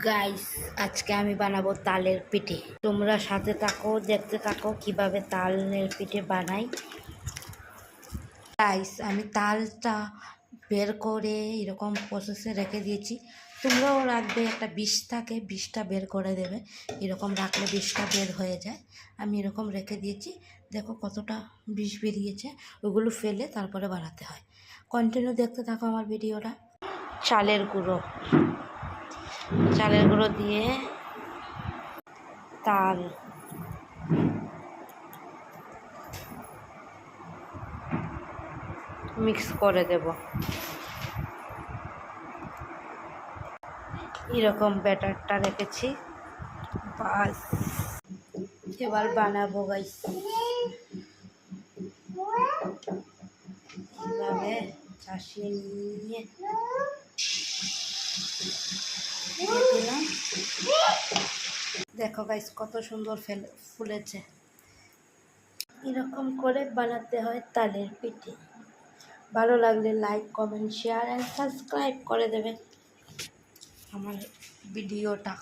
Guys, আজকে আমি বানাবো তালের পিঠে। তোমরা সাথে থাকো, দেখতে থাকো কিভাবে তালের পিঠে বানাই। গাইস, আমি তালটা বের করে এরকম প্রসেসে রেখে দিয়েছি। তোমরাও রাখবে, একটা বিষ থাকে, বিষটা বের করে দেবে। এরকম রাখলে বিষটা বের হয়ে যায়। আমি এরকম রেখে দিয়েছি। দেখো কতটা বিষ বেরিয়েছে। ওগুলো ফেলে তারপরে বানাতে হয়। কন্টিনিউ দেখতে থাকো আমার ভিডিওটা। চালের গুঁড়ো দিয়ে তাল মিক্স করে দেব। এরকম ব্যাটারটা রেখেছি, বাস এবার বানাবো গাইস। এভাবে চাষিয়ে নিয়ে দিলাম। দেখো গাইস কত সুন্দর ফুলেছে। এরকম করে বানাতে হয় তালের পিঠে। ভালো লাগলে like, comment, share and subscribe করে দেবে আমার ভিডিওটা।